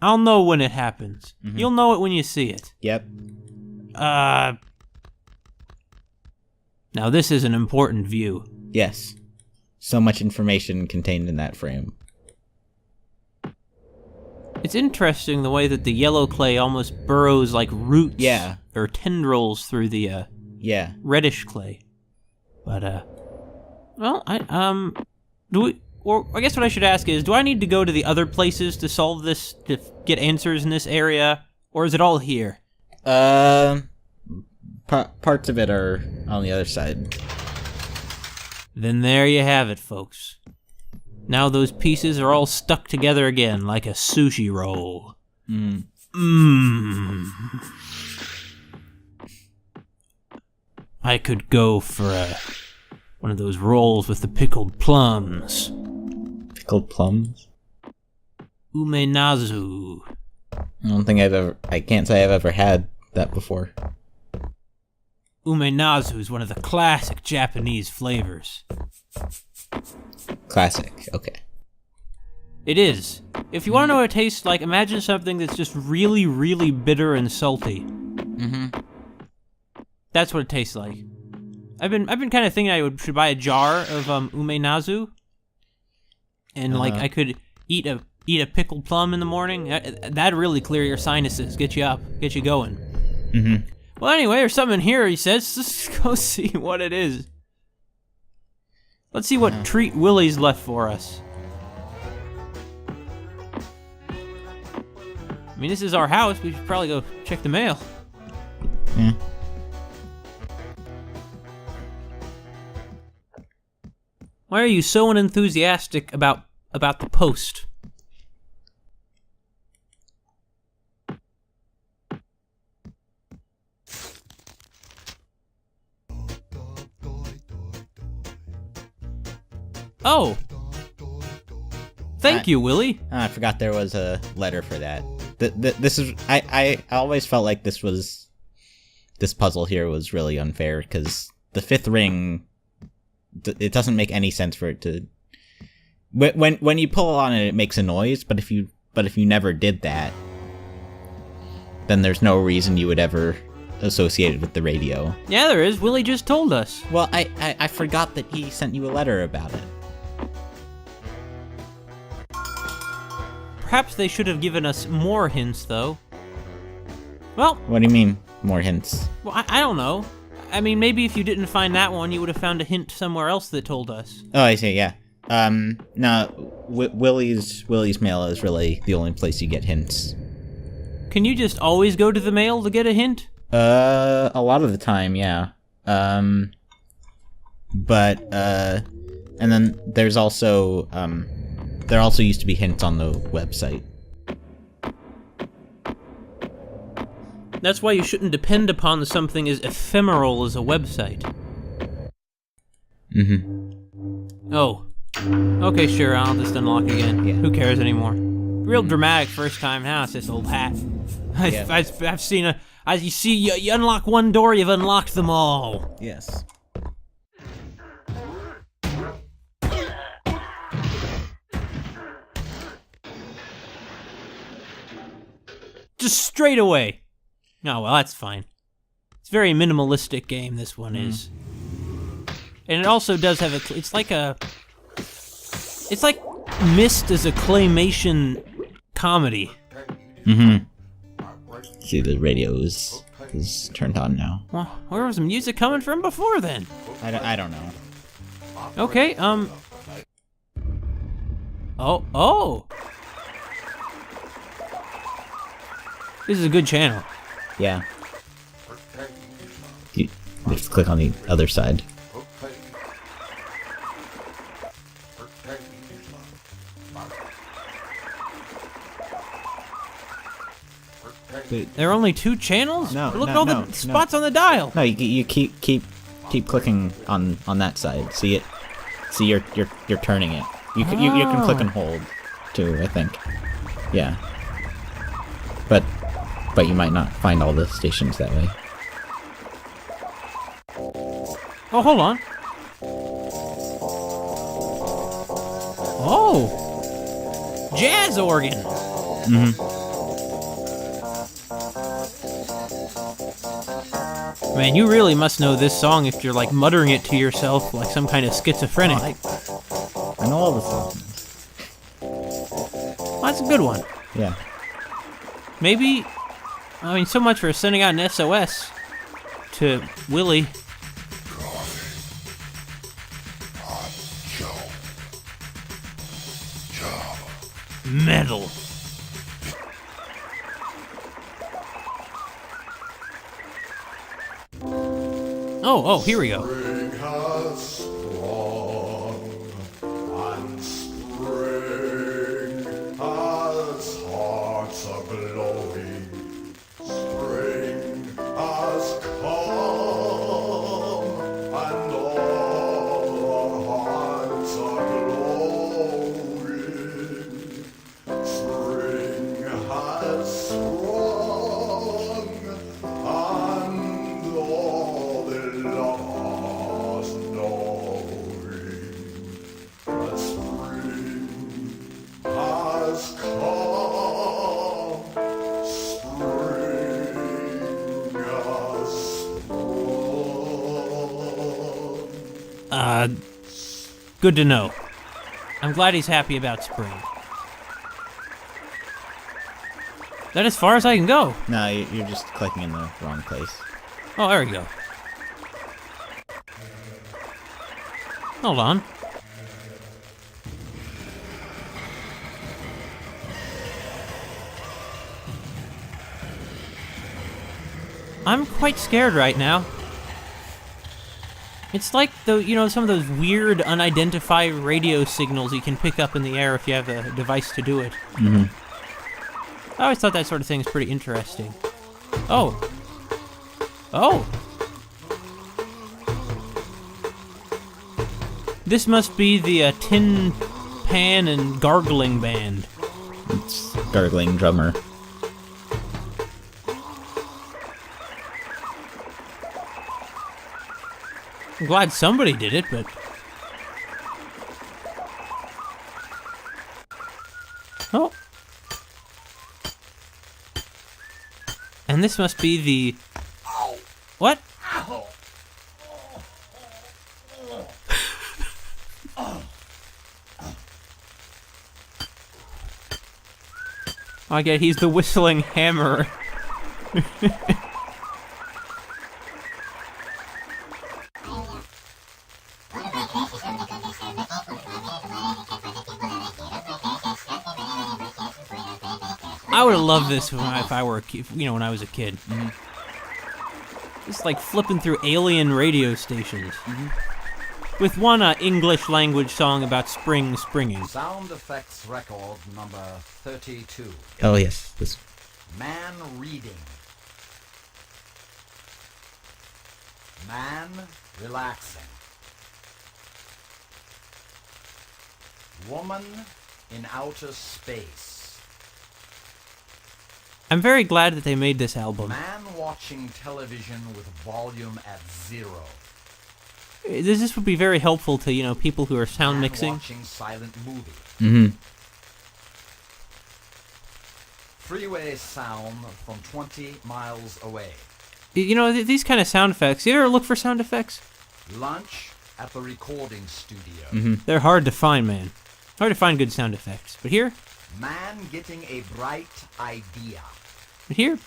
I'll know when it happens. Mhm. You'll know it when you see it. Yep. Now this is an important view. Yes. So much information contained in that frame. It's interesting the way that the yellow clay almost burrows like roots or tendrils through the reddish clay. But well, I guess what I should ask is, do I need to go to the other places to solve this, to get answers in this area, or is it all here? Parts of it are on the other side. Then there you have it, folks. Now those pieces are all stuck together again, like a sushi roll. I could go for one of those rolls with the pickled plums. Pickled plums? Umenazu. I can't say I've ever had that before. Umenazu is one of the classic Japanese flavors. Classic, okay. It is. If you want to know what it tastes like, imagine something that's just really, really bitter and salty. Mm-hmm. That's what it tastes like. I've been kind of thinking I should buy a jar of umenazu, and like I could eat a pickled plum in the morning. That'd really clear your sinuses, get you up, get you going. Mm-hmm. Well, anyway, there's something here. He says, let's go see what it is. Let's see what treat Willie's left for us. I mean, this is our house. We should probably go check the mail. Yeah. Why are you so unenthusiastic about the post? Oh. Thank you, Willie. I forgot there was a letter for that. This is I always felt like this puzzle here was really unfair because the fifth ring, it doesn't make any sense for it to. When you pull on it, it makes a noise. But if you never did that, then there's no reason you would ever associate it with the radio. Yeah, there is. Willie just told us. Well, I forgot that he sent you a letter about it. Perhaps they should have given us more hints, though. Well... What do you mean, more hints? Well, I don't know. I mean, maybe if you didn't find that one, you would have found a hint somewhere else that told us. Oh, I see, yeah. No, Willie's mail is really the only place you get hints. Can you just always go to the mail to get a hint? A lot of the time, yeah. And then there's also, there also used to be hints on the website. That's why you shouldn't depend upon something as ephemeral as a website. Mm-hmm. Oh. Okay, sure, I'll just unlock again. Yeah. Who cares anymore? Real dramatic first time. Now it's this old hat. I've seen you see, you unlock one door, you've unlocked them all. Yes. Just straight away. Oh, well, that's fine. It's a very minimalistic game, this one is. And it also does have it's like Myst as a claymation comedy. Mm-hmm. See, the radio is turned on now. Well, where was the music coming from before then? I don't know. Okay, Oh! This is a good channel. Yeah. You just click on the other side. There are only 2 channels? No, Look no, at all no, the spots on the dial. No, you keep clicking on that side. See it? See you're turning it. You can click and hold too, I think. Yeah. But you might not find all the stations that way. Oh, hold on. Oh! Jazz organ! Mm-hmm. Man, you really must know this song if you're, like, muttering it to yourself like some kind of schizophrenic. I know all the songs. Well, that's a good one. Yeah. Maybe... I mean, so much for sending out an SOS to Willie. Metal. Oh, here we go. Spring has sprung, and spring has hearts a-glowing. Spring has come, and all our hearts are glowing. Spring has sprung, and all the lovers knowing that spring has come. Spring has sprung. Good to know. I'm glad he's happy about spring. That as far as I can go. No, you're just clicking in the wrong place. Oh, there we go. Hold on. I'm quite scared right now. It's like some of those weird unidentified radio signals you can pick up in the air if you have a device to do it. Mm-hmm. I always thought that sort of thing is pretty interesting. Oh. This must be the Tin Pan and Gargling Band. It's gargling drummer. I'm glad somebody did it, but... Oh. And this must be the... What? I get he's the whistling hammer. I would have loved this if I were, when I was a kid. Mm-hmm. Just like flipping through alien radio stations. Mm-hmm. With one English language song about springing. Sound effects record number 32. Oh yes, this. Man reading. Man relaxing. Woman in outer space. I'm very glad that they made this album. Man watching television with volume at 0. This would be very helpful to, people who are sound mixing. Watching silent movie. Mm-hmm. Freeway sound from 20 miles away. These kind of sound effects. You ever look for sound effects? Lunch at the recording studio. Mm-hmm. They're hard to find, man. Hard to find good sound effects. But here? Man getting a bright idea. But here?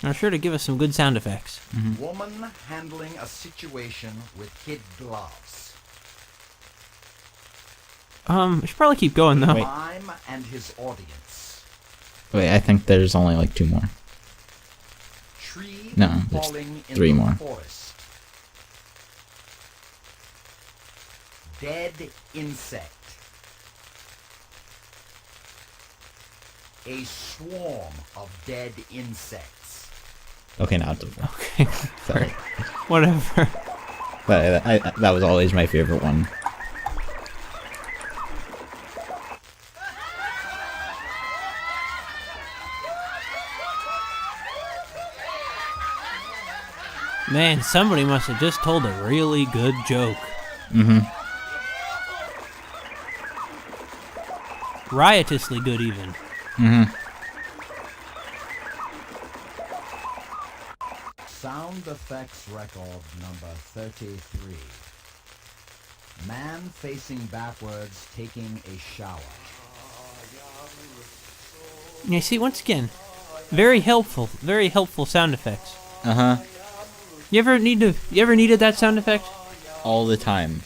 Are sure to give us some good sound effects. Mm-hmm. Woman handling a situation with kid gloves. I should probably keep going, though. Mime and his audience. Wait, I think there's only like 2 more. Tree No, there's falling in 3 the more. forest. Dead insect. A swarm of dead insects. Okay, now it's over. Okay. Sorry. Whatever. But that was always my favorite one. Man, somebody must have just told a really good joke. Mm-hmm. Riotously good, even. Mm-hmm. Sound effects record number 33. Man facing backwards taking a shower. You see, once again, very helpful sound effects. Uh-huh. You ever needed that sound effect? All the time.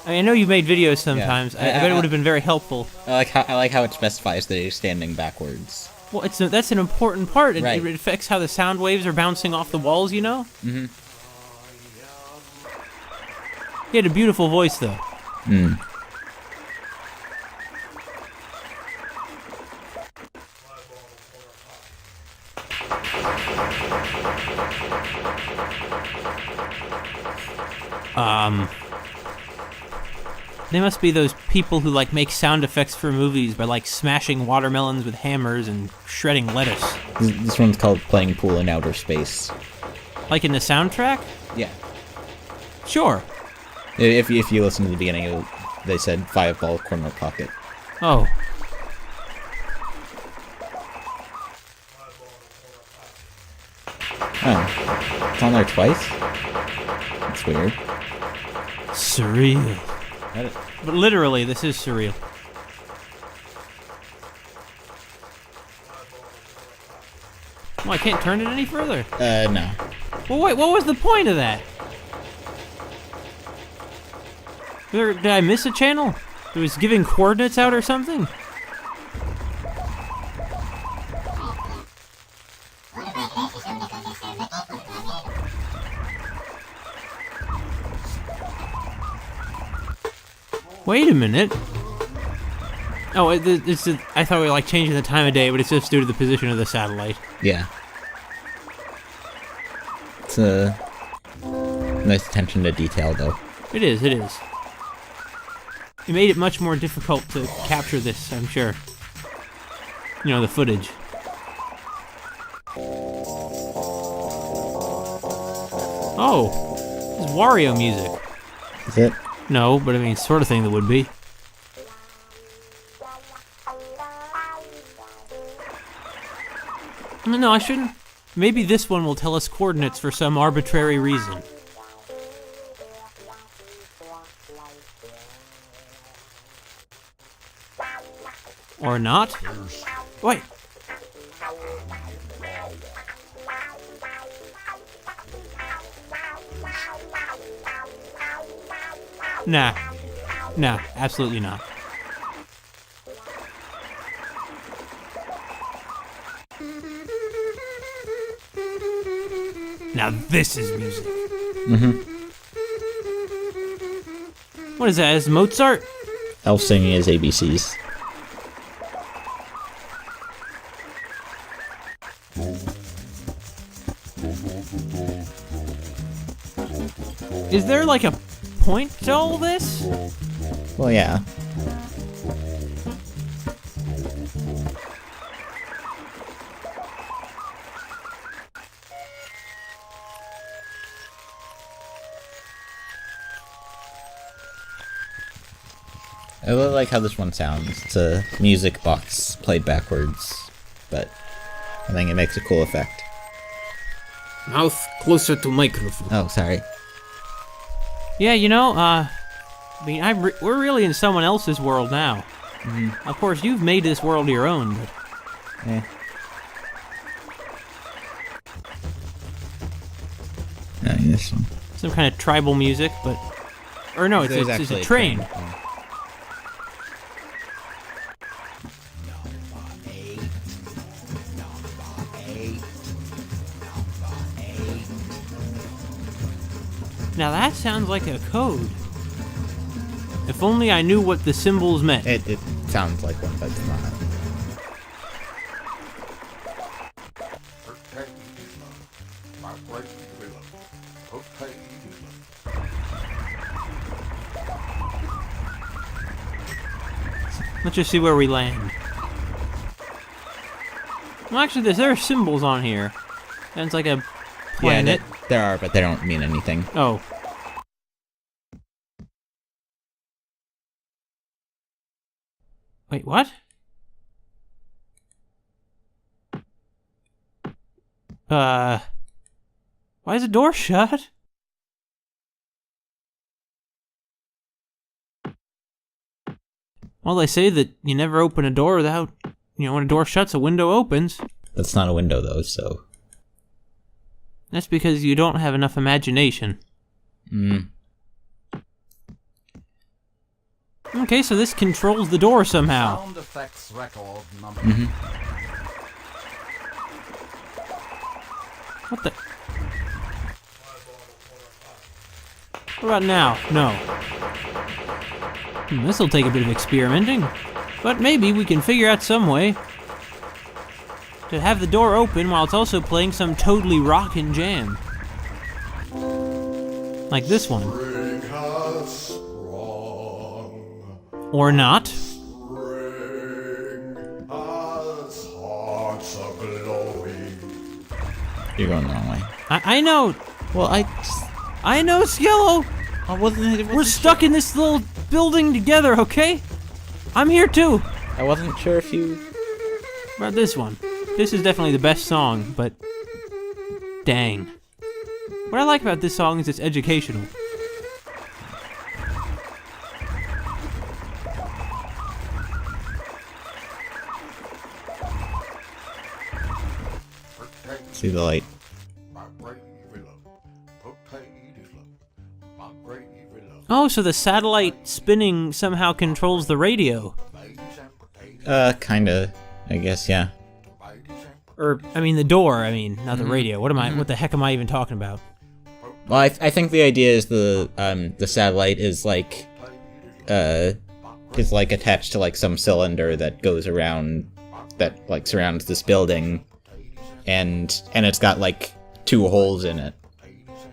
I know you made videos sometimes. Yeah. I bet it would have been very helpful. I like how it specifies that he's standing backwards. Well, that's an important part. It, Right. it affects how the sound waves are bouncing off the walls, Mm-hmm. He had a beautiful voice, though. Mm. They must be those people who make sound effects for movies by smashing watermelons with hammers and shredding lettuce. This one's called Playing Pool in Outer Space. Like in the soundtrack? Yeah. Sure. If you listen to the beginning, they said 5-ball corner pocket. Oh. Oh. It's on there twice? That's weird. Surreal. That- But literally, this is surreal. Well, I can't turn it any further. No. Well, wait, what was the point of that? Did I miss a channel? It was giving coordinates out or something? Wait a minute. Oh, I thought we were changing the time of day, but it's just due to the position of the satellite. Yeah. It's a nice attention to detail, though. It is. It made it much more difficult to capture this, I'm sure. You know, the footage. Oh, it's Wario music. Is it? No, but I mean, sort of thing that would be. No, I shouldn't. Maybe this one will tell us coordinates for some arbitrary reason. Or not? Wait. Nah. Nah, absolutely not. Now this is music. What is that? Is Mozart? Elf singing his ABCs. Is there like a point to all this? Well, yeah. I really like how this one sounds. It's a music box played backwards, but I think it makes a cool effect. Mouth closer to microphone. Oh, sorry. Yeah, you know, I mean, we're really in someone else's world now. Of course, you've made this world your own, but... Eh. No, this one. Some kind of tribal music, but... Or no, it's a train. Yeah. Now that sounds like a code. If only I knew what the symbols meant. It sounds like one, but it's not. Let's just see where we land. Well, actually, there are symbols on here. And it's like a planet. Yeah, there are, but they don't mean anything. Oh. Wait, what? Why is the door shut? Well, they say that you never open a door without, when a door shuts, a window opens. That's not a window, though, so... That's because you don't have enough imagination. Okay, so this controls the door somehow. Sound effects record number. What the? What about now? No. This'll take a bit of experimenting. But maybe we can figure out some way to have the door open while it's also playing some totally rockin' jam. Like this one. Or not. You're going the wrong way. I know. Well, I know, Skello. We're stuck in this little building together, okay? I'm here too. I wasn't sure if you... What about this one? This is definitely the best song, but... Dang. What I like about this song is it's educational. See the light. Oh, so the satellite spinning somehow controls the radio. Kinda. I guess, yeah. Or, I mean, the door, not the radio. What the heck am I even talking about? Well, I think the idea is the satellite is like attached to like some cylinder that goes around, that like surrounds this building, and it's got like two holes in it,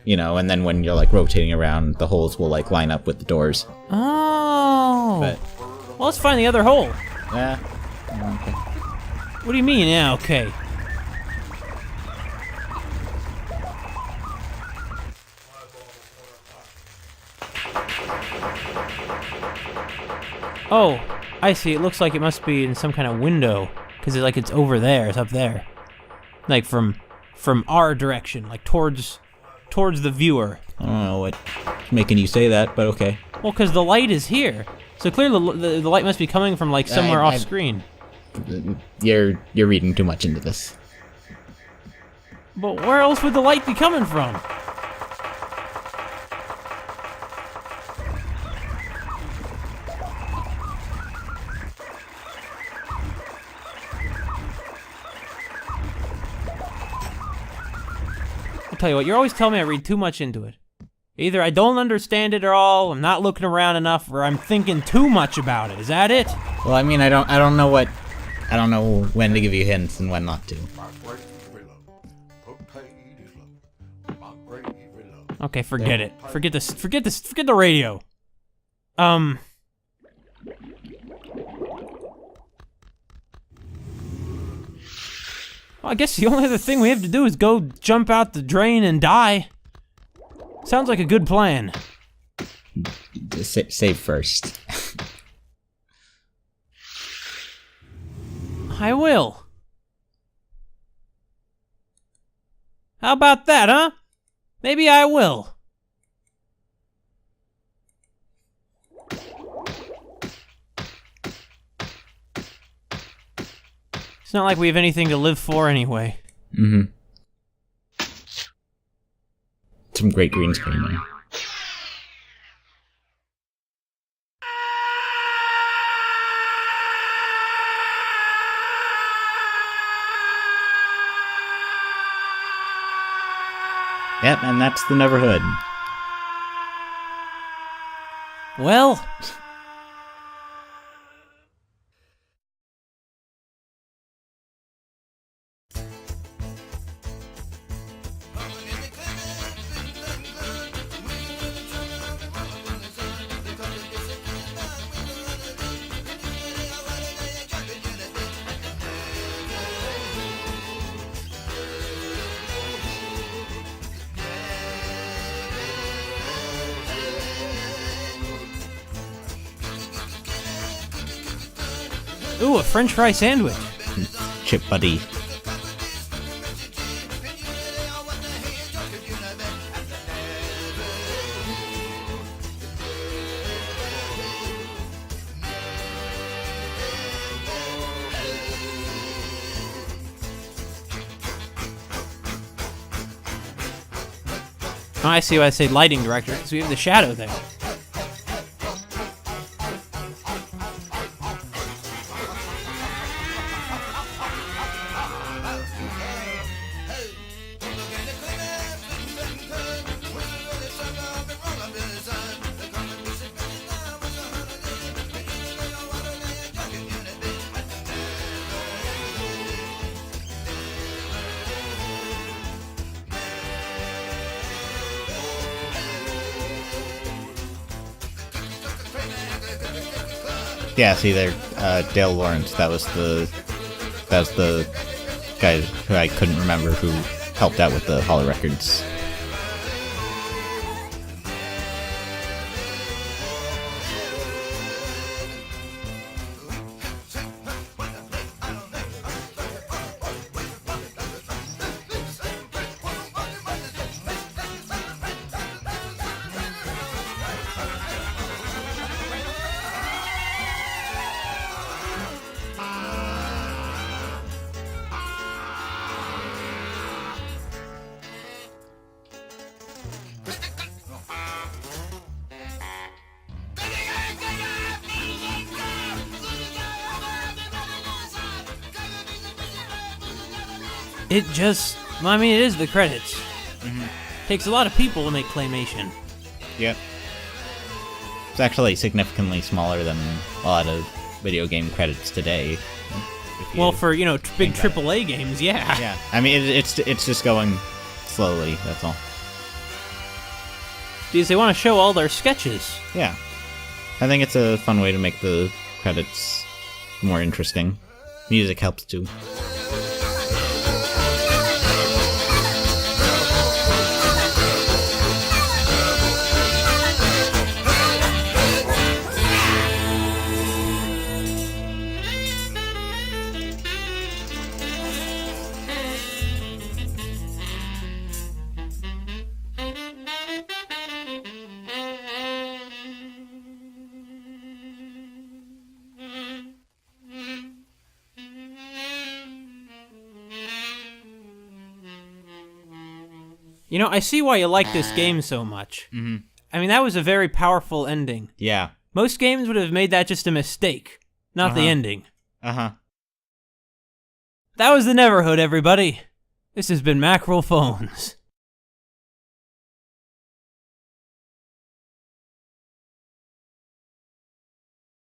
and then when you're like rotating around, the holes will like line up with the doors. Oh, Oh. But Well, let's find the other hole. yeah. Okay. What do you mean, yeah, okay? Oh, I see. It looks like it must be in some kind of window. Because it's over there. It's up there. Like from our direction. Like towards the viewer. I don't know what's making you say that, but okay. Well, because the light is here. So clearly the light must be coming from like somewhere off screen. You're reading too much into this. But where else would the light be coming from? I'll tell you what, you're always telling me I read too much into it. Either I don't understand it at all, I'm not looking around enough, or I'm thinking too much about it. Is that it? Well, I mean, I don't know when to give you hints and when not to. Okay, forget it. Forget the radio. Well, I guess the only other thing we have to do is go jump out the drain and die. Sounds like a good plan. Save first. I will. How about that, huh? Maybe I will. It's not like we have anything to live for anyway. Mm-hmm. Some great green screen there. Yep, and that's the Neverhood. Well... Ooh, a French fry sandwich. Chip buddy. Oh, I see why I say lighting director, because we have the shadow there. Yeah, see there, Dale Lawrence. That was the guy who I couldn't remember who helped out with the Hollow Records. It just... I mean, it is the credits. Takes a lot of people to make Claymation. Yep. It's actually significantly smaller than a lot of video game credits today. Well, for, big AAA games, yeah. Yeah, I mean, it's just going slowly, that's all. Because they want to show all their sketches. Yeah. I think it's a fun way to make the credits more interesting. Music helps too. You know, I see why you like this game so much. Mm-hmm. I mean, that was a very powerful ending. Yeah. Most games would have made that just a mistake, not the ending. Uh-huh. That was the Neverhood, everybody. This has been Mackerel Phones.